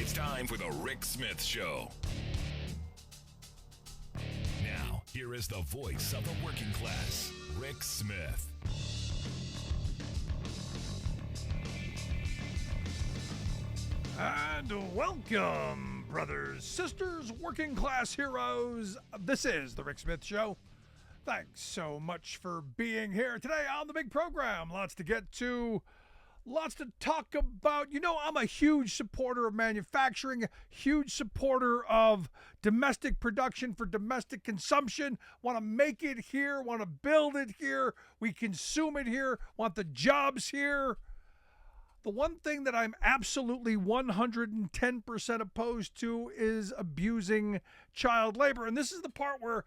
It's time for the Rick Smith Show. Now, here is the voice of the working class, Rick Smith. And welcome, brothers, sisters, working class heroes. This is the Rick Smith Show. Thanks so much for being here today on the big program. Lots to get to, lots to talk about. You know, I'm a huge supporter of manufacturing, huge supporter of domestic production for domestic consumption. Want to make it here, want to build it here. We consume it here, want the jobs here. The one thing that I'm absolutely 110% opposed to is abusing child labor. And this is the part where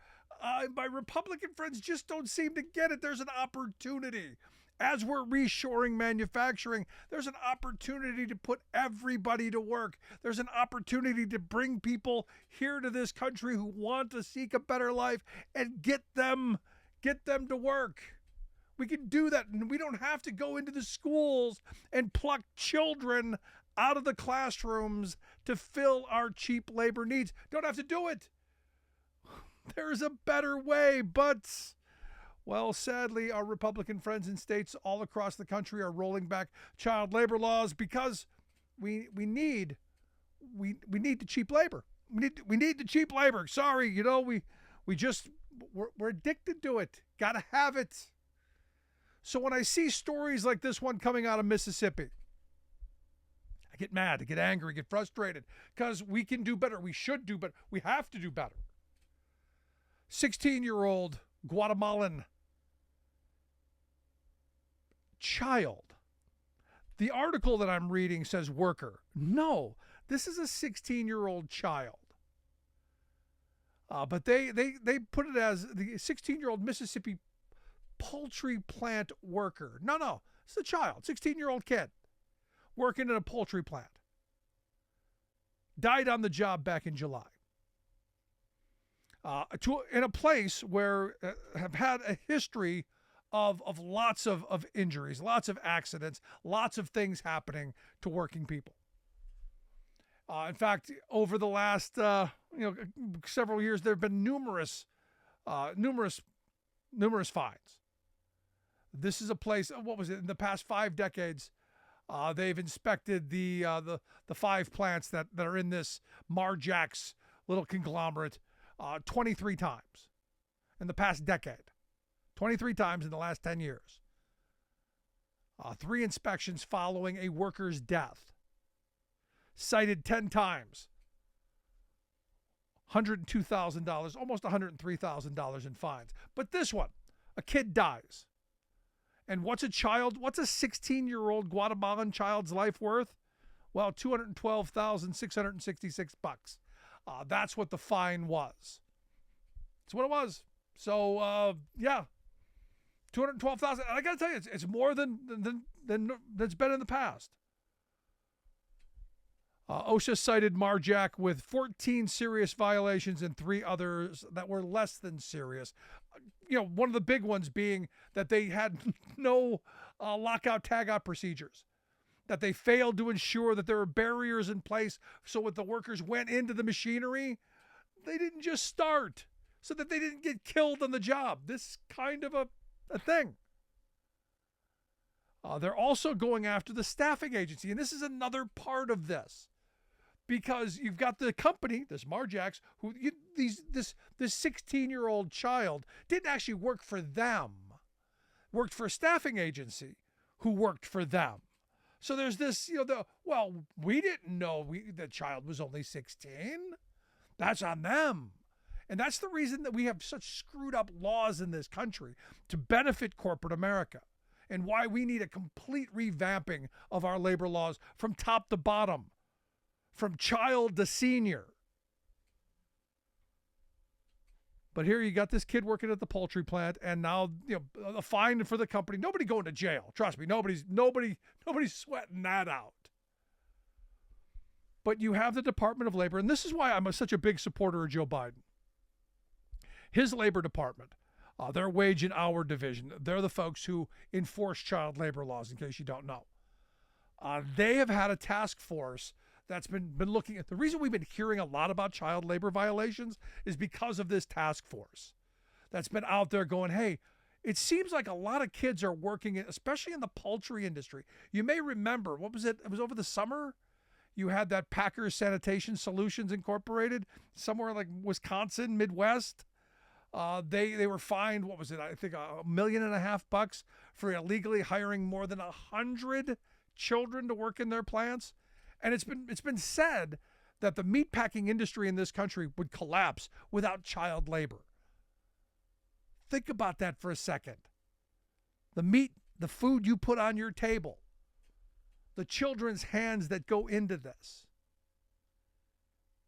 my Republican friends just don't seem to get it. There's an opportunity. As we're reshoring manufacturing, there's an opportunity to put everybody to work. There's an opportunity to bring people here to this country who want to seek a better life and get them to work. We can do that, and we don't have to go into the schools and pluck children out of the classrooms to fill our cheap labor needs. Don't have to do it. There's a better way, but, well, sadly, our Republican friends in states all across the country are rolling back child labor laws because we need the cheap labor. We need the cheap labor. Sorry, you know, we're addicted to it. Gotta have it. So when I see stories like this one coming out of Mississippi, I get mad, I get angry, I get frustrated because we can do better. We should do better. We have to do better. 16-year-old Guatemalan child. The article that I'm reading says worker. No, this is a 16-year-old child. But they put it as the 16-year-old Mississippi poultry plant worker. No, it's a child, 16-year-old kid working in a poultry plant. Died on the job back in July. In a place where have had a history of lots of injuries, lots of accidents, lots of things happening to working people. In fact, over the last several years, there have been numerous fines. This is a place. What was it? In the past 5 decades, they've inspected the 5 plants that are in this Marjack's little conglomerate 23 times in the past decade. 23 times in the last 10 years. 3 inspections following a worker's death. Cited 10 times. $102,000, almost $103,000 in fines. But this one, a kid dies. And what's a 16-year-old Guatemalan child's life worth? Well, $212,666. That's what the fine was. That's what it was. So, yeah, $212,000. And I got to tell you, it's more than that's been in the past. OSHA cited Marjack with 14 serious violations and 3 others that were less than serious. One of the big ones being that they had no lockout tagout procedures, that they failed to ensure that there were barriers in place so when the workers went into the machinery, they didn't just start, so that they didn't get killed on the job. This kind of a thing. They're also going after the staffing agency, and this is another part of this. Because you've got the company, this Marjack's, this 16-year-old child didn't actually work for them, worked for a staffing agency who worked for them. So there's this, we didn't know the child was only 16. That's on them. And that's the reason that we have such screwed up laws in this country to benefit corporate America, and why we need a complete revamping of our labor laws from top to bottom. From child to senior. But here you got this kid working at the poultry plant, and now a fine for the company. Nobody going to jail. Trust me, nobody's sweating that out. But you have the Department of Labor, and this is why I'm such a big supporter of Joe Biden. His labor department, their wage and hour division, they're the folks who enforce child labor laws, in case you don't know. They have had a task force that's been looking at. The reason we've been hearing a lot about child labor violations is because of this task force that's been out there going, hey, it seems like a lot of kids are working, especially in the poultry industry. You may remember, what was it? It was over the summer. You had that Packers Sanitation Solutions Incorporated somewhere like Wisconsin, Midwest. They were fined, what was it? I think $1.5 million for illegally hiring more than 100 children to work in their plants. And it's been said that the meatpacking industry in this country would collapse without child labor. Think about that for a second. The meat, the food you put on your table, the children's hands that go into this.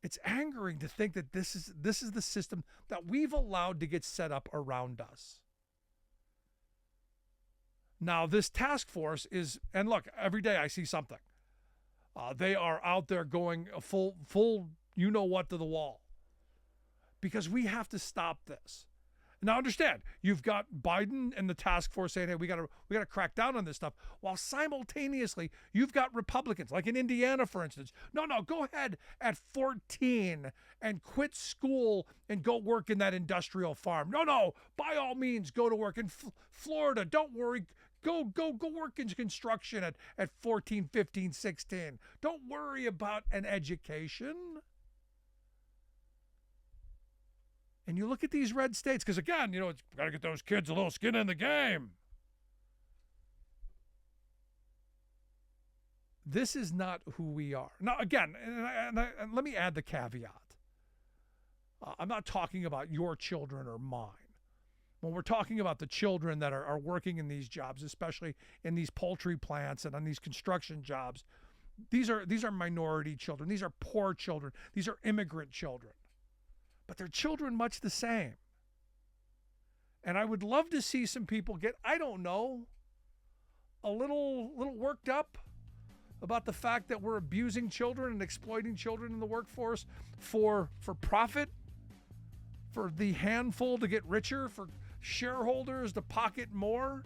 It's angering to think that this is the system that we've allowed to get set up around us. Now, this task force is, and look, every day I see something. They are out there going a full, you know what, to the wall. Because we have to stop this. Now, understand, you've got Biden and the task force saying, hey, we got to crack down on this stuff, while simultaneously you've got Republicans, like in Indiana, for instance. No, go ahead at 14 and quit school and go work in that industrial farm. No, by all means, go to work in Florida. Don't worry. Go work in construction at 14, 15, 16. Don't worry about an education. And you look at these red states, because again, it's got to get those kids a little skin in the game. This is not who we are. Now, again, and let me add the caveat. I'm not talking about your children or mine. When we're talking about the children that are working in these jobs, especially in these poultry plants and on these construction jobs, these are minority children. These are poor children. These are immigrant children. But they're children much the same. And I would love to see some people get, I don't know, a little worked up about the fact that we're abusing children and exploiting children in the workforce for profit, for the handful to get richer, for shareholders to pocket more.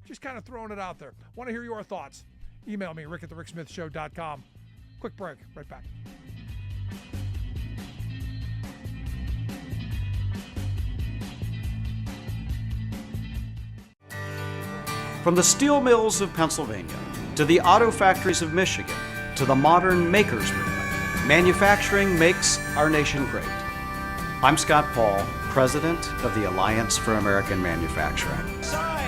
Just kind of throwing it out there. Want to hear your thoughts? Email me, rick@thericksmithshow.com. Quick break. Right back. From the steel mills of Pennsylvania, to the auto factories of Michigan, to the modern makers movement, manufacturing makes our nation great. I'm Scott Paul, President of the Alliance for American Manufacturing.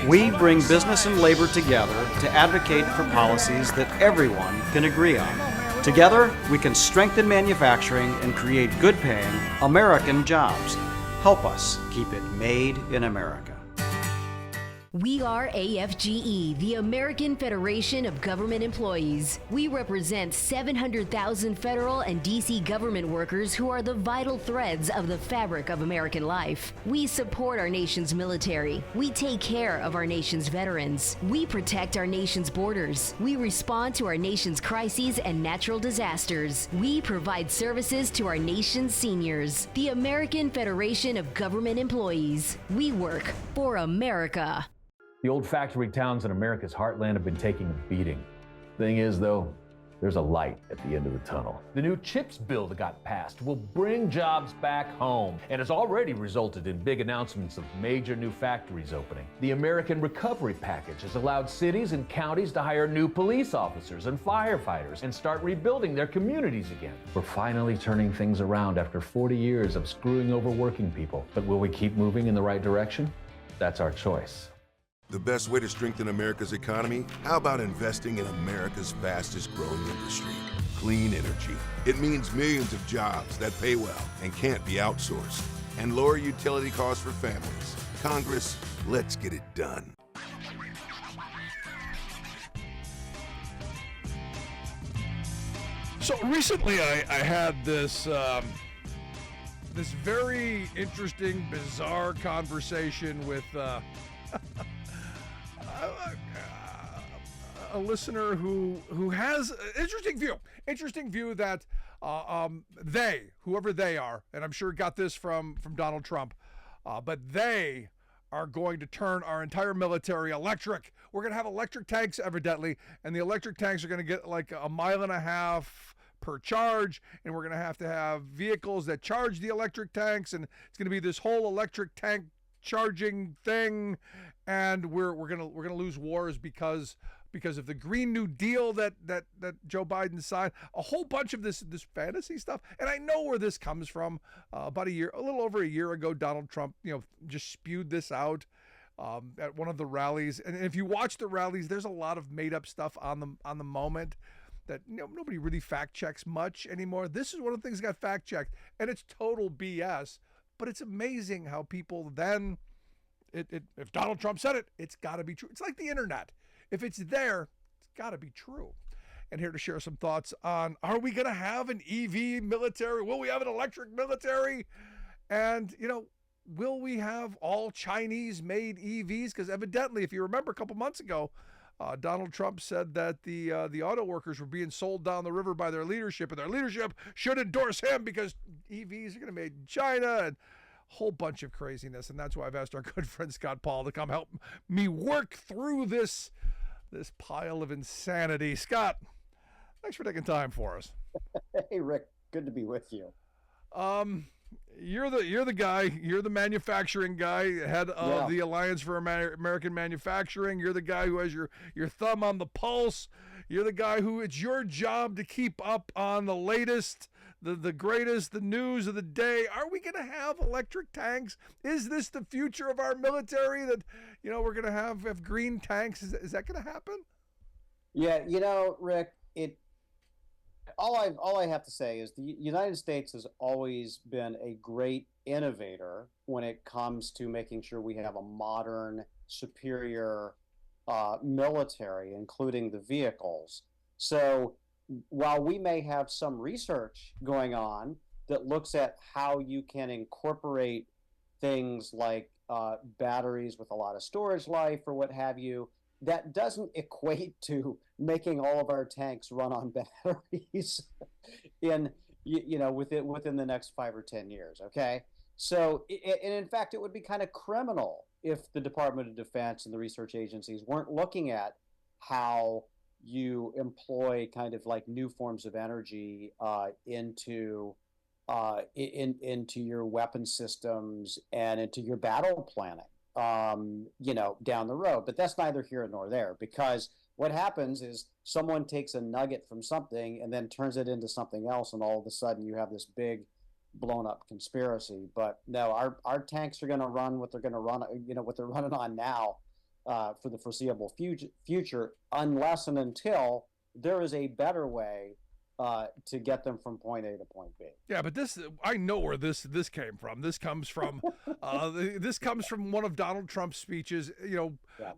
We bring business and labor together to advocate for policies that everyone can agree on. Together, we can strengthen manufacturing and create good-paying American jobs. Help us keep it made in America. We are AFGE, the American Federation of Government Employees. We represent 700,000 federal and D.C. government workers who are the vital threads of the fabric of American life. We support our nation's military. We take care of our nation's veterans. We protect our nation's borders. We respond to our nation's crises and natural disasters. We provide services to our nation's seniors. The American Federation of Government Employees. We work for America. The old factory towns in America's heartland have been taking a beating. Thing is, though, there's a light at the end of the tunnel. The new CHIPS bill that got passed will bring jobs back home and has already resulted in big announcements of major new factories opening. The American Recovery Package has allowed cities and counties to hire new police officers and firefighters and start rebuilding their communities again. We're finally turning things around after 40 years of screwing over working people. But will we keep moving in the right direction? That's our choice. The best way to strengthen America's economy? How about investing in America's fastest growing industry, clean energy? It means millions of jobs that pay well and can't be outsourced, and lower utility costs for families. Congress, let's get it done. So recently I had this very interesting, bizarre conversation with a listener who has an interesting view that whoever they are, and I'm sure got this from Donald Trump, but they are going to turn our entire military electric. We're going to have electric tanks, evidently, and the electric tanks are going to get like 1.5 miles per charge, and we're going to have vehicles that charge the electric tanks, and it's going to be this whole electric tank charging thing, and we're gonna lose wars because of the Green New Deal that Joe Biden signed. A whole bunch of this fantasy stuff, and I know where this comes from. About a little over a year ago, Donald Trump, just spewed this out at one of the rallies. And if you watch the rallies, there's a lot of made up stuff on the moment that nobody really fact checks much anymore. This is one of the things that got fact checked, and it's total BS. But it's amazing how people then, if Donald Trump said it, it's got to be true. It's like the internet. If it's there, it's got to be true. And here to share some thoughts on, are we going to have an EV military? Will we have an electric military? And, will we have all Chinese-made EVs? Because evidently, if you remember a couple months ago, Donald Trump said that the auto workers were being sold down the river by their leadership, and their leadership should endorse him because EVs are going to be made in China, and a whole bunch of craziness. And that's why I've asked our good friend Scott Paul to come help me work through this pile of insanity. Scott, thanks for taking time for us. Hey, Rick, good to be with you. You're the guy. You're the manufacturing guy, head of the Alliance for American Manufacturing. You're the guy who has your thumb on the pulse. You're the guy who it's your job to keep up on the latest, the greatest, the news of the day. Are we going to have electric tanks? Is this the future of our military? That we're going to have green tanks? Is that going to happen? Yeah, Rick, all I have to say is the United States has always been a great innovator when it comes to making sure we have a modern, superior military, including the vehicles. So while we may have some research going on that looks at how you can incorporate things like batteries with a lot of storage life or what have you, that doesn't equate to making all of our tanks run on batteries within the next 5 or 10 years. Okay. So, and in fact, it would be kind of criminal if the Department of Defense and the research agencies weren't looking at how you employ kind of like new forms of energy into your weapon systems and into your battle planning. Down the road. But that's neither here nor there, because what happens is someone takes a nugget from something and then turns it into something else, and all of a sudden you have this big blown up conspiracy. But no, our tanks are going to run what they're going to run, what they're running on now for the foreseeable future, unless and until there is a better way to get them from point A to point B. Yeah, but I know where this came from. This comes from one of Donald Trump's speeches,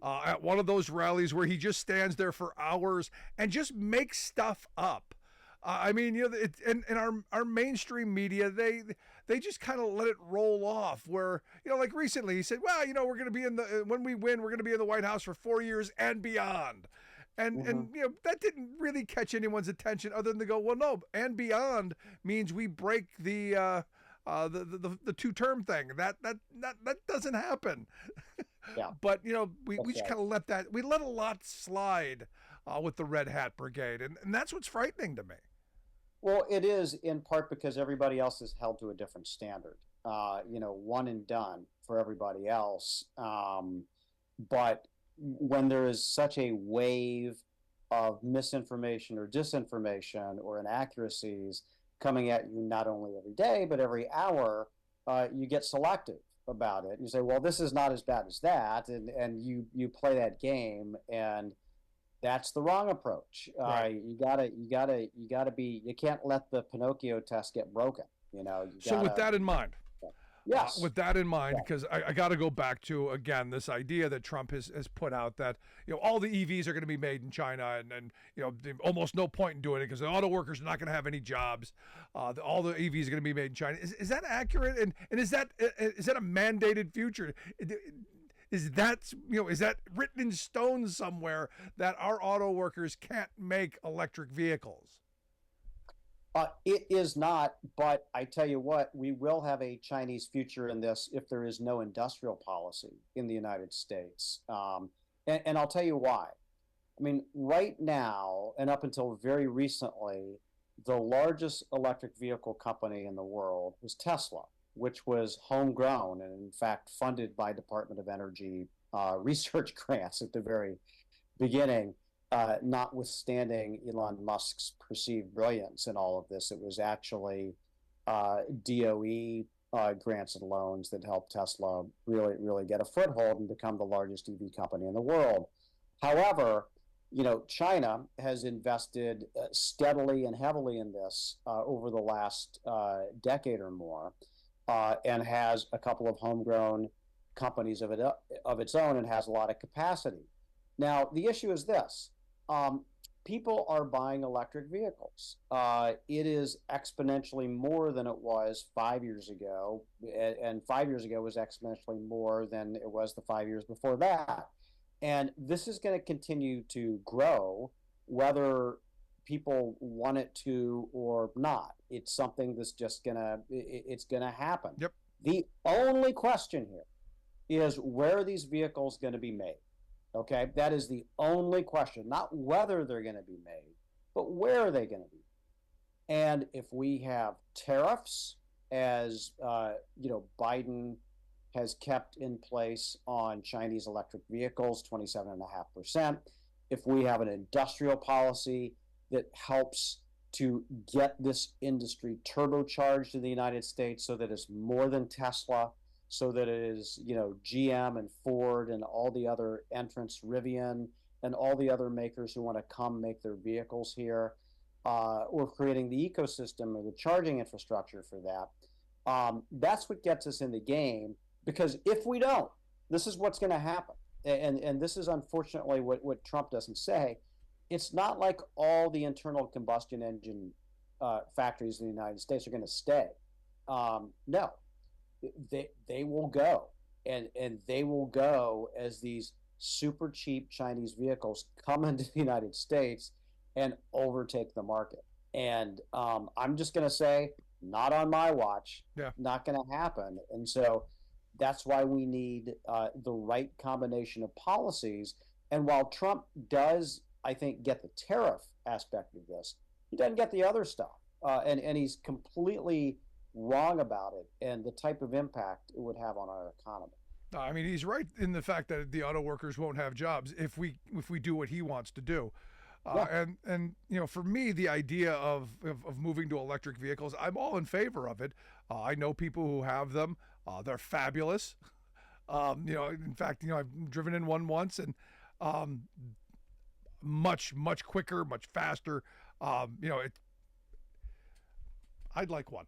at one of those rallies where he just stands there for hours and just makes stuff up. And our mainstream media, they just kind of let it roll off. Where like recently he said, well, we're going to be when we win, we're going to be in the White House for 4 years and beyond. And that didn't really catch anyone's attention other than to go, well, no, and beyond means we break the 2-term thing. That doesn't happen. Yeah. But we just kind of let a lot slide with the Red Hat Brigade, and that's what's frightening to me. Well, it is in part because everybody else is held to a different standard. One and done for everybody else. But when there is such a wave of misinformation or disinformation or inaccuracies coming at you not only every day but every hour, you get selective about it. You say, well, this is not as bad as that, and you play that game, and that's the wrong approach. Right. You can't let the Pinocchio test get broken. So with that in mind. Yes. With that in mind, because I got to go back to, again, this idea that Trump has put out that, all the EVs are going to be made in China and almost no point in doing it because the auto workers are not going to have any jobs. All the EVs are going to be made in China. Is that accurate? And is that a mandated future? Is that written in stone somewhere that our auto workers can't make electric vehicles? It is not, but I tell you what, we will have a Chinese future in this if there is no industrial policy in the United States. And I'll tell you why. I mean, right now, and up until very recently, the largest electric vehicle company in the world was Tesla, which was homegrown and, in fact, funded by Department of Energy research grants at the very beginning, notwithstanding Elon Musk's perceived brilliance in all of this. It was actually DOE grants and loans that helped Tesla really, really get a foothold and become the largest EV company in the world. However, China has invested steadily and heavily in this over the last decade or more, and has a couple of homegrown companies of its own, and has a lot of capacity. Now, the issue is this. People are buying electric vehicles. It is exponentially more than it was 5 years ago, and 5 years ago was exponentially more than it was the 5 years before that. And this is going to continue to grow, whether people want it to or not. It's something that's just it's going to happen. Yep. The only question here is, where are these vehicles going to be made? Okay, that is the only question, not whether they're going to be made, but where are they going to be? And if we have tariffs, as Biden has kept in place on Chinese electric vehicles, 27.5%, if we have an industrial policy that helps to get this industry turbocharged in the United States so that it's more than Tesla, so that it is, GM and Ford and all the other entrants, Rivian, and all the other makers who want to come make their vehicles here, or creating the ecosystem or the charging infrastructure for that. That's what gets us in the game, because if we don't, this is what's going to happen. And this is unfortunately what Trump doesn't say. It's not like all the internal combustion engine factories in the United States are going to stay. No. They will go, and they will go as these super cheap Chinese vehicles come into the United States and overtake the market. And I'm just going to say, not on my watch. Yeah. Not going to happen. And so that's why we need the right combination of policies. And while Trump does, I think, get the tariff aspect of this, he doesn't get the other stuff, and he's completely wrong about it and the type of impact it would have on our economy. I mean, he's right in the fact that the auto workers won't have jobs if we do what he wants to do. Yeah. And for me, the idea of moving to electric vehicles, I'm all in favor of it. I know people who have them. They're fabulous. In fact, I've driven in one once, and much quicker, much faster. I'd like one.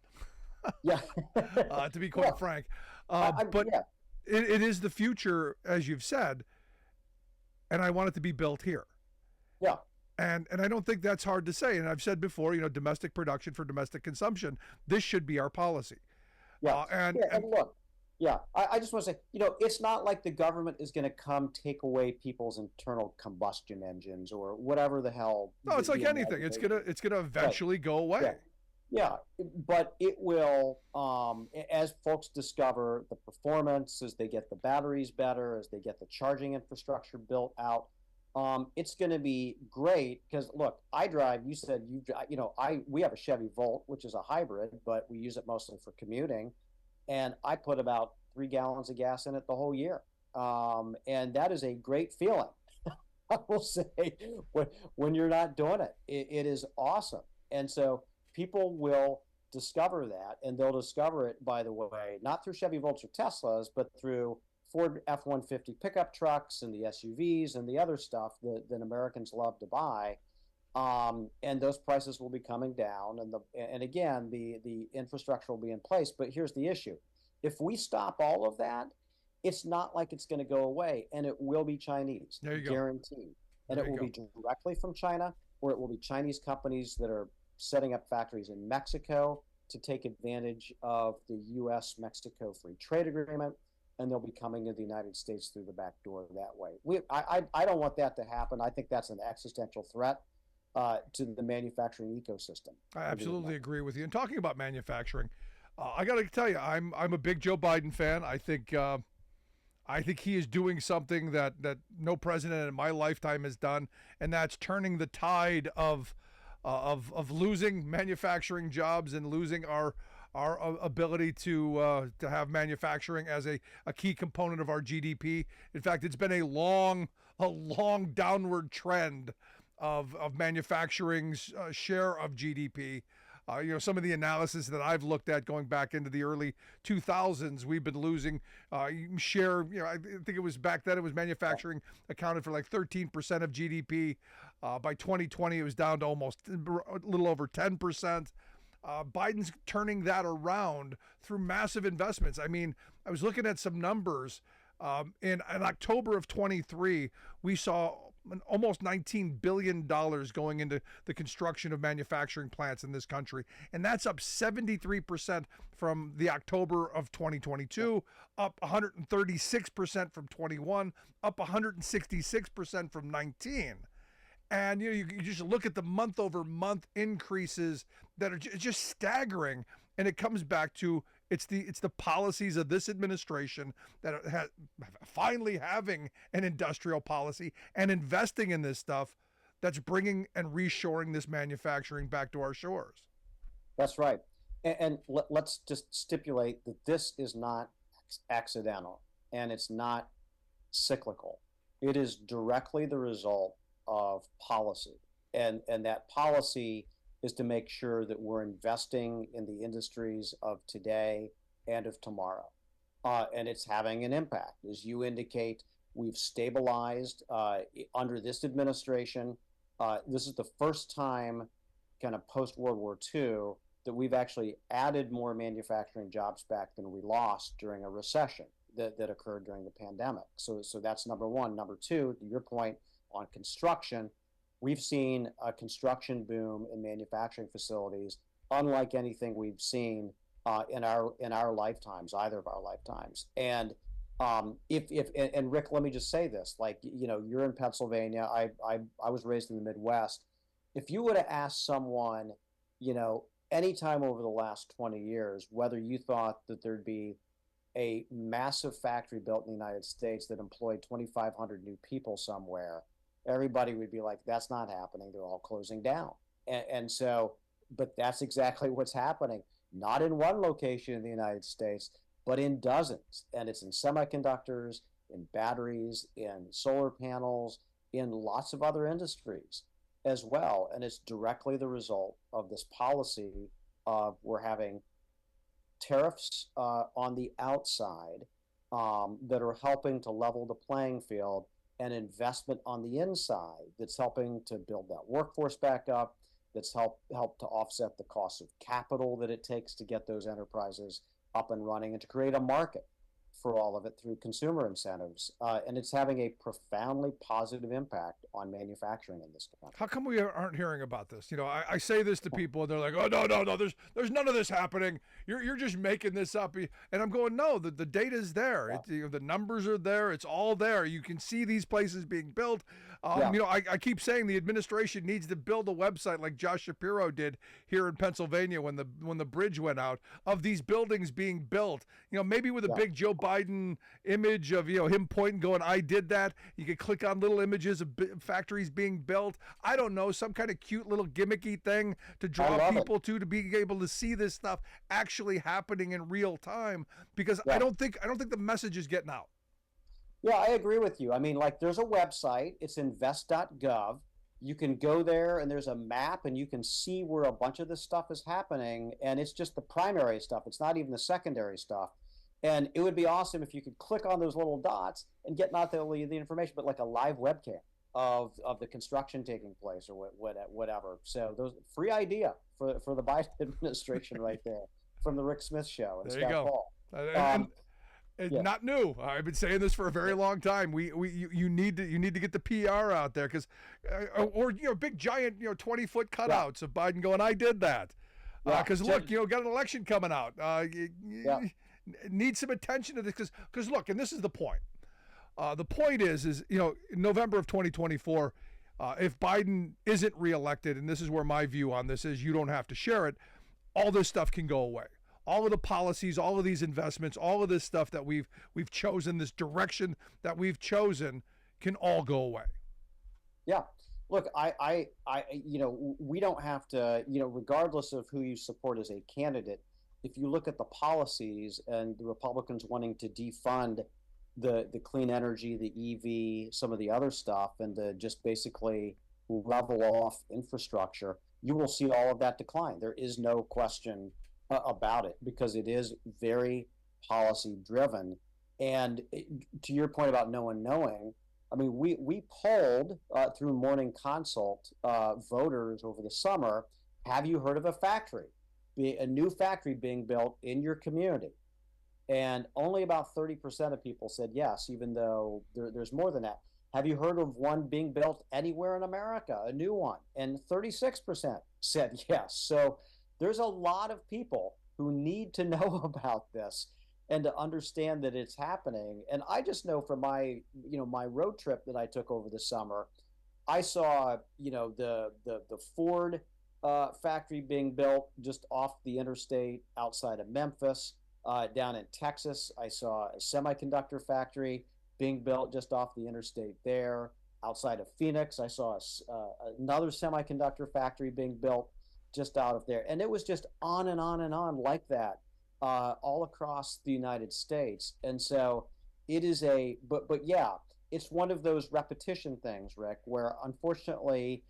Yeah. To be quite frank. But yeah. it is the future, as you've said, and I want it to be built here. Yeah. And I don't think that's hard to say. And I've said before, domestic production for domestic consumption, this should be our policy. Yeah. And look, I just want to say, it's not like the government is going to come take away people's internal combustion engines or whatever the hell. No, it's like anything. It's gonna eventually go away. Yeah. Yeah, but it will, as folks discover the performance, as they get the batteries better, as they get the charging infrastructure built out, it's going to be great. Because look, I drive. You said we have a Chevy Volt, which is a hybrid, but we use it mostly for commuting, and I put about 3 gallons of gas in it the whole year, and that is a great feeling. I will say, when you're not doing it, it is awesome, and so people will discover that, and they'll discover it, by the way, not through Chevy Volts or Teslas, but through Ford F-150 pickup trucks and the SUVs and the other stuff that Americans love to buy. And those prices will be coming down, and again, the infrastructure will be in place. But here's the issue. If we stop all of that, it's not like it's going to go away, and it will be Chinese, there you guaranteed. And it will be directly from China, or it will be Chinese companies that are setting up factories in Mexico to take advantage of the U.S.-Mexico free trade agreement, and they'll be coming to the United States through the back door that way. I don't want that to happen. I think that's an existential threat to the manufacturing ecosystem. I absolutely agree with you. And talking about manufacturing, I got to tell you, I'm a big Joe Biden fan. I think he is doing something that no president in my lifetime has done, and that's turning the tide of of losing manufacturing jobs and losing our ability to have manufacturing as a key component of our GDP. In fact, it's been a long downward trend of manufacturing's share of GDP. Some of the analysis that I've looked at going back into the early 2000s, we've been losing share. I think it was back then, it was manufacturing accounted for like 13% of GDP. By 2020, it was down to almost a little over 10%. Biden's turning that around through massive investments. I mean, I was looking at some numbers. In October of 23, we saw almost $19 billion going into the construction of manufacturing plants in this country. And that's up 73% from the October of 2022, up 136% from 21, up 166% from 19. And you just look at the month over month increases that are just staggering. And it comes back to it's the policies of this administration that are finally having an industrial policy and investing in this stuff that's bringing and reshoring this manufacturing back to our shores. That's right. And let's just stipulate that this is not accidental and it's not cyclical. It is directly the result of policy. And that policy is to make sure that we're investing in the industries of today and of tomorrow. And it's having an impact. As you indicate, we've stabilized under this administration. This is the first time kind of post-World War II that we've actually added more manufacturing jobs back than we lost during a recession that occurred during the pandemic. So that's number one. Number two, to your point on construction, we've seen a construction boom in manufacturing facilities unlike anything we've seen in our lifetimes, either of our lifetimes. And if Rick, let me just say this: like, you're in Pennsylvania. I was raised in the Midwest. If you would have asked someone, anytime over the last 20 years, whether you thought that there'd be a massive factory built in the United States that employed 2,500 new people somewhere, everybody would be like, that's not happening. They're all closing down. And so, but that's exactly what's happening. Not in one location in the United States, but in dozens. And it's in semiconductors, in batteries, in solar panels, in lots of other industries as well. And it's directly the result of this policy of we're having tariffs on the outside that are helping to level the playing field, and investment on the inside that's helping to build that workforce back up, that's helped to offset the cost of capital that it takes to get those enterprises up and running and to create a market for all of it through consumer incentives. And it's having a profoundly positive impact on manufacturing in this country. How come we aren't hearing about this? I say this to people and they're like, oh, no, there's none of this happening. You're just making this up. And I'm going, no, the data's there. Yeah. The numbers are there. It's all there. You can see these places being built. I keep saying the administration needs to build a website like Josh Shapiro did here in Pennsylvania when the bridge went out, of these buildings being built. Maybe with a big Joe Biden image of him pointing, going, I did that. You could click on little images of factories being built. I don't know, some kind of cute little gimmicky thing to draw people to be able to see this stuff actually happening in real time. Because I don't think the message is getting out. Yeah, I agree with you. I mean, like, there's a website, it's invest.gov. You can go there and there's a map and you can see where a bunch of this stuff is happening. And it's just the primary stuff. It's not even the secondary stuff. And it would be awesome if you could click on those little dots and get not only the information, but like a live webcam of the construction taking place or whatever. So those free idea for the Biden administration right there from the Rick Smith Show and there Scott you go. Paul. Not new. I've been saying this for a very long time. You need to get the PR out there, because or big giant 20-foot cutouts of Biden going, I did that. Because look, got an election coming out. Need some attention to this, because look, and this is the point. The point is in November of 2024, if Biden isn't reelected, and this is where my view on this is, you don't have to share it, all this stuff can go away. All of the policies, all of these investments, all of this stuff that we've chosen, this direction that we've chosen, can all go away. Yeah, Look, we don't have to, regardless of who you support as a candidate, if you look at the policies and the Republicans wanting to defund the clean energy, the EV, some of the other stuff, and to just basically level off infrastructure, you will see all of that decline. There is no question about it because it is very policy driven. And to your point about no one knowing, I mean, we polled through Morning Consult voters over the summer. Have you heard of a new factory being built in your community? And only about 30% of people said yes, even though there's more than that. Have you heard of one being built anywhere in America, a new one? And 36% said yes. So there's a lot of people who need to know about this and to understand that it's happening. And I just know from my road trip that I took over the summer, I saw, the Ford factory being built just off the interstate outside of Memphis. Down in Texas, I saw a semiconductor factory being built just off the interstate there. Outside of Phoenix, I saw another semiconductor factory being built just out of there. And it was just on and on and on like that, all across the United States. And so it is but yeah, it's one of those repetition things, Rick, where unfortunately,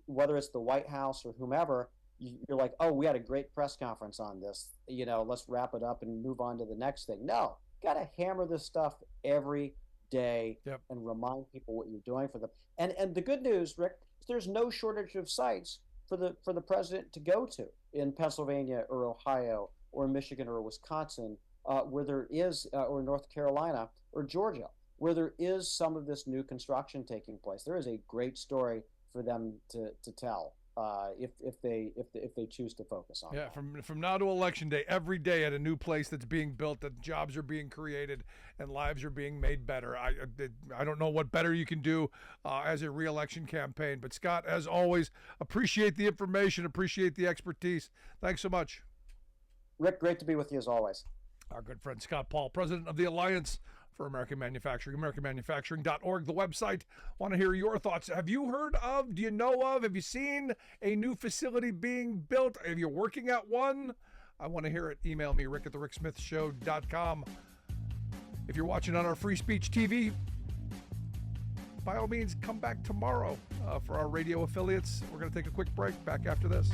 whether it's the White House or whomever, you're like, oh, we had a great press conference on this. Let's wrap it up and move on to the next thing. No, got to hammer this stuff every day and remind people what you're doing for them. And the good news, Rick, is there's no shortage of sites for the president to go to in Pennsylvania or Ohio or Michigan or Wisconsin, where there is, or North Carolina or Georgia, where there is some of this new construction taking place. There is a great story for them to tell. If they choose to focus on that. From now to election day, every day at a new place that's being built, that jobs are being created and lives are being made better. I don't know what better you can do as a re-election campaign. But Scott, as always, appreciate the information, appreciate the expertise. Thanks so much. Rick, great to be with you as always. Our good friend Scott Paul, president of the Alliance for American Manufacturing, AmericanManufacturing.org, the website. Want to hear your thoughts. Have you heard of, do you know of, have you seen a new facility being built? Are you working at one? I want to hear it. Email me, rick@thericksmithshow.com. If you're watching on our Free Speech TV, by all means, come back tomorrow for our radio affiliates. We're going to take a quick break. Back after this.